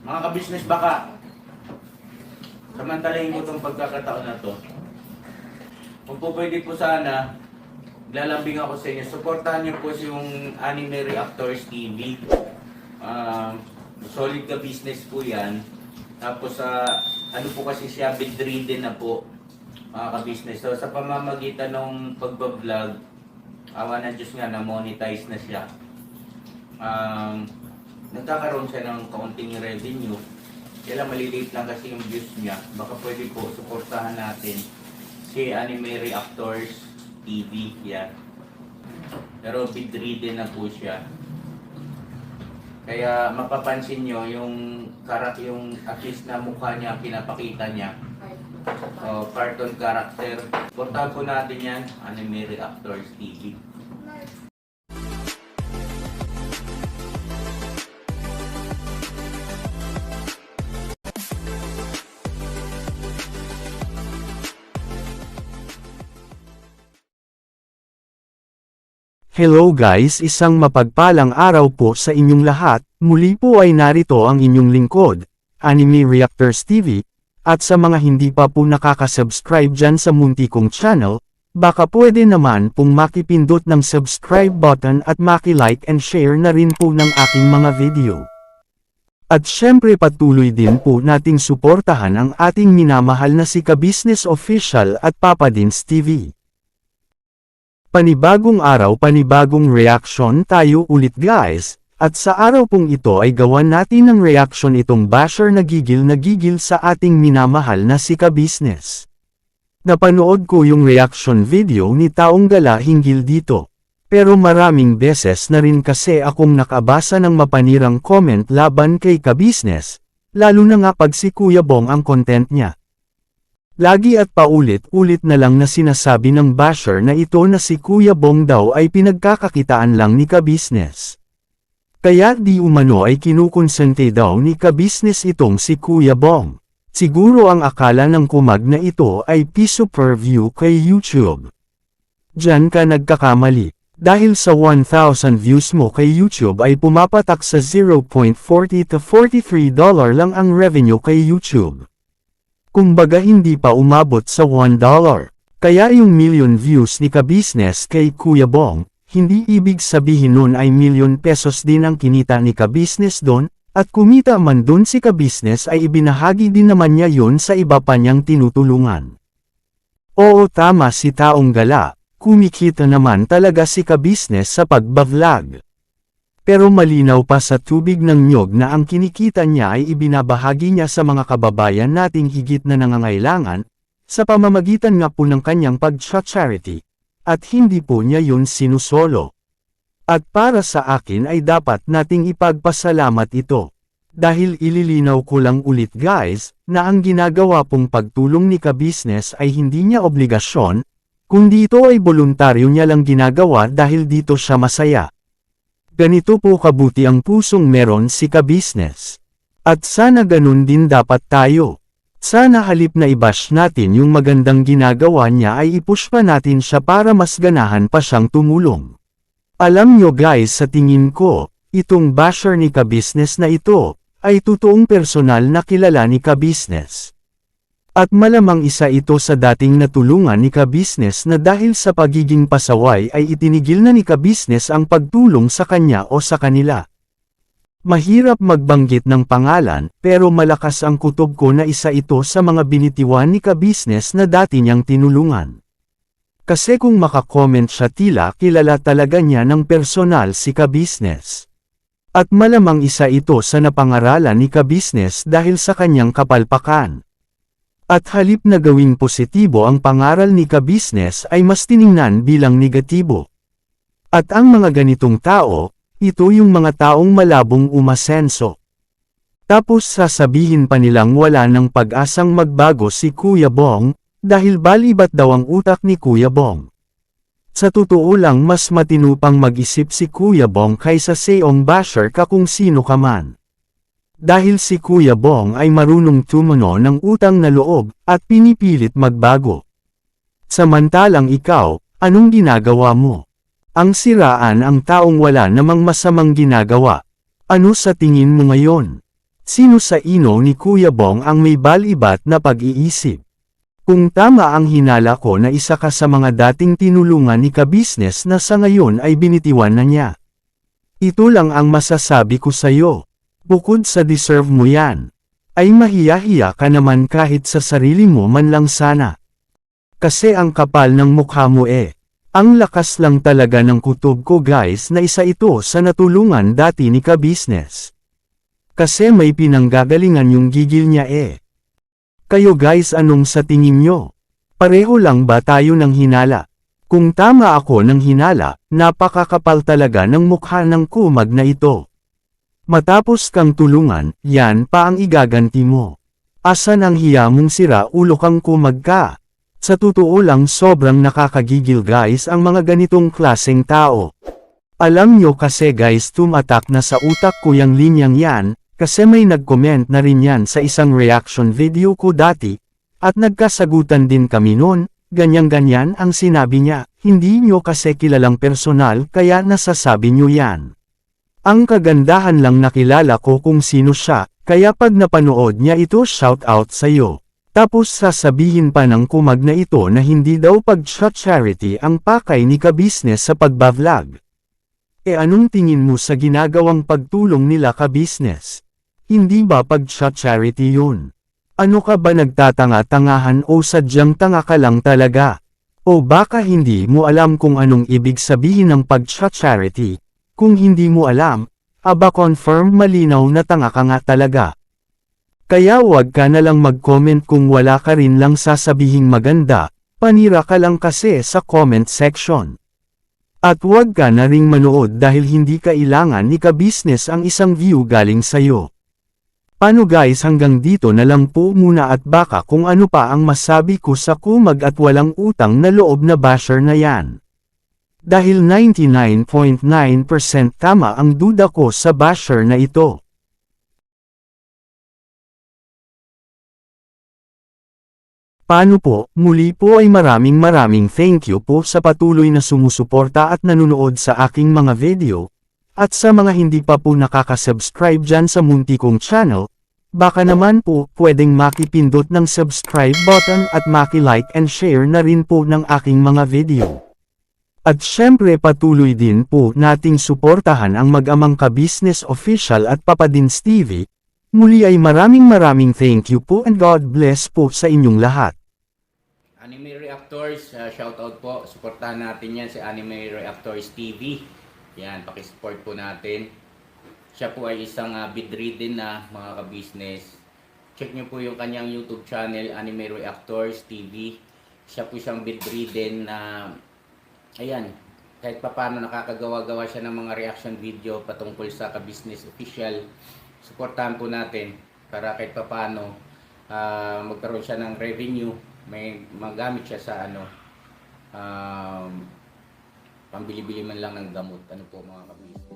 Mga ka-business, baka samantalahin ko itong pagkakataon na to. Kung po pwede po sana, lalambing ako sa inyo. Supportahan niyo po yung Anime Reactors TV. Solid ka business po yan. Tapos ano po kasi siya, bedridden na po, mga ka-business. So sa pamamagitan ng pagbablog, awa ng Diyos nga, na-monetize na siya. Nagkakaroon siya ng kaunting revenue. Kaya lang maliliit lang kasi yung views niya. Baka pwede po suportahan natin si Anime Reactors TV. Yan. Pero bedridden na po siya. Kaya mapapansin nyo yung at least na mukha niya, pinapakita niya. Cartoon character. Suportahan po natin yan, Anime Reactors TV. Hello guys, isang mapagpalang araw po sa inyong lahat. Muli po ay narito ang inyong lingkod, Anime Reactors TV, at sa mga hindi pa po nakaka-subscribe dyan sa munti kong channel, baka pwede naman pong makipindot ng subscribe button at maki-like and share na rin po ng aking mga video. At syempre patuloy din po nating suportahan ang ating minamahal na si Ka-Business Official at Papa Dins TV. Panibagong araw, panibagong reaction tayo ulit guys, at sa araw pong ito ay gawan natin ng reaction itong basher na gigil sa ating minamahal na si Ka-Business. Napanood ko yung reaction video ni Taong Gala hinggil dito, pero maraming beses na rin kasi akong nakabasa ng mapanirang comment laban kay Ka-Business, lalo na nga pag si Kuya Bong ang content niya. Lagi at paulit-ulit na lang na sinasabi ng basher na ito na si Kuya Bong daw ay pinagkakakitaan lang ni Ka-Business. Kaya di umano ay kinukonsente daw ni Ka-Business itong si Kuya Bong. Siguro ang akala ng kumag na ito ay piso per view kay YouTube. Diyan ka nagkakamali. Dahil sa 1,000 views mo kay YouTube ay pumapatak sa $0.40 to $43 lang ang revenue kay YouTube. Kumbaga hindi pa umabot sa $1. Kaya yung million views ni Ka-Business kay Kuya Bong, hindi ibig sabihin nun ay milyon pesos din ang kinita ni Ka-Business doon, at kumita man doon si Ka-Business ay ibinahagi din naman niya yun sa iba pa niyang tinutulungan. Oo, tama si Taong Gala, kumikita naman talaga si Ka-Business sa pagbablog. Pero malinaw pa sa tubig ng niyog na ang kinikita niya ay ibinabahagi niya sa mga kababayan nating higit na nangangailangan, sa pamamagitan nga po ng kanyang pag-charity, at hindi po niya yun sinusolo. At para sa akin ay dapat nating ipagpasalamat ito. Dahil ililinaw ko lang ulit guys, na ang ginagawa pong pagtulong ni Ka-Business ay hindi niya obligasyon, kundi ito ay voluntaryo niya lang ginagawa dahil dito siya masaya. Ganito po kabuti ang pusong meron si Ka-Business. At sana ganun din dapat tayo. Sana halip na i-bash natin yung magandang ginagawa niya ay i-push pa natin siya para mas ganahan pa siyang tumulong. Alam nyo guys, sa tingin ko, itong basher ni Ka-Business na ito, ay totoong personal na kilala ni Ka-Business. At malamang isa ito sa dating natulungan ni Ka-Business na dahil sa pagiging pasaway ay itinigil na ni Ka-Business ang pagtulong sa kanya o sa kanila. Mahirap magbanggit ng pangalan, pero malakas ang kutob ko na isa ito sa mga binitiwan ni Ka-Business na dati niyang tinulungan. Kasi kung makakomment siya tila kilala talaga niya ng personal si Ka-Business. At malamang isa ito sa napangaralan ni Ka-Business dahil sa kanyang kapalpakan. At halip na gawing positibo ang pangaral ni Ka-Business ay mas tiningnan bilang negatibo. At ang mga ganitong tao, ito yung mga taong malabong umasenso. Tapos sasabihin pa nilang wala ng pag-asang magbago si Kuya Bong, dahil balibat daw ang utak ni Kuya Bong. Sa totoo lang mas matino pang mag-isip si Kuya Bong kaysa sayong basher ka kung sino ka man. Dahil si Kuya Bong ay marunong tumuno ng utang na loob, at pinipilit magbago. Samantalang ikaw, anong ginagawa mo? Ang siraan ang taong wala namang masamang ginagawa. Ano sa tingin mo ngayon? Sino sa ino ni Kuya Bong ang may balibat na pag-iisip? Kung tama ang hinala ko na isa ka sa mga dating tinulungan ni ka-business na sa ngayon ay binitiwan na niya. Ito lang ang masasabi ko sa'yo. Bukod sa deserve mo yan, ay mahiya-hiya ka naman kahit sa sarili mo man lang sana. Kasi ang kapal ng mukha mo eh. Ang lakas lang talaga ng kutob ko guys na isa ito sa natulungan dati ni ka-business. Kasi may pinanggagalingan yung gigil niya eh. Kayo guys anong sa tingin nyo? Pareho lang ba tayo ng hinala? Kung tama ako ng hinala, napakakapal talaga ng mukha ng kumag na ito. Matapos kang tulungan, yan pa ang igaganti mo. Asan ang hiya mong sira ulo kang kumag ka? Sa totoo lang sobrang nakakagigil guys ang mga ganitong klaseng tao. Alam nyo kasi guys tumatak na sa utak ko yung linyang yan, kasi may nag-comment na rin yan sa isang reaction video ko dati, at nagkasagutan din kami noon, ganyan-ganyan ang sinabi niya, hindi nyo kasi kilalang personal kaya nasasabi nyo yan. Ang kagandahan lang nakilala ko kung sino siya, kaya pag napanood niya ito shoutout sa'yo. Tapos sasabihin pa ng kumag na ito na hindi daw pag-charity ang pakay ni ka-business sa pagbablog. E anong tingin mo sa ginagawang pagtulong nila ka-business? Hindi ba pag-charity yun? Ano ka ba nagtatanga-tangahan o sadyang tanga ka lang talaga? O baka hindi mo alam kung anong ibig sabihin ng pag-charity? Kung hindi mo alam, aba confirm malinaw na tanga ka nga talaga. Kaya wag ka na lang mag-comment kung wala ka rin lang sasabihing maganda, panira ka lang kasi sa comment section. At wag ka na ring manood dahil hindi kailangan ni ka-business ang isang view galing sa'yo. Paano guys hanggang dito na lang po muna at baka kung ano pa ang masabi ko sa kumag at walang utang na loob na basher na yan. Dahil 99.9% tama ang duda ko sa basher na ito. Paano po, muli po ay maraming thank you po sa patuloy na sumusuporta at nanonood sa aking mga video. At sa mga hindi pa po nakakasubscribe dyan sa munti kong channel, baka naman po pwedeng makipindot ng subscribe button at maki-like and share na rin po ng aking mga video. At syempre patuloy din po nating suportahan ang mag-amang ka-business official at Papa Dins TV. Muli ay maraming thank you po and God bless po sa inyong lahat. Anime Reactors, shoutout po. Suportahan natin yan si Anime Reactors TV. Yan, pakisupport po natin. Siya po ay isang bidridden na mga ka-business. Check nyo po yung kanyang YouTube channel, Anime Reactors TV. Siya po isang bidridden na, ayan, kahit pa paano nakakagawa-gawa siya ng mga reaction video patungkol sa ka-business official. Suportahan po natin para kahit pa paano magkaroon siya ng revenue. May magamit siya sa pambili-bili man lang ng gamot. Ano po mga ka-business.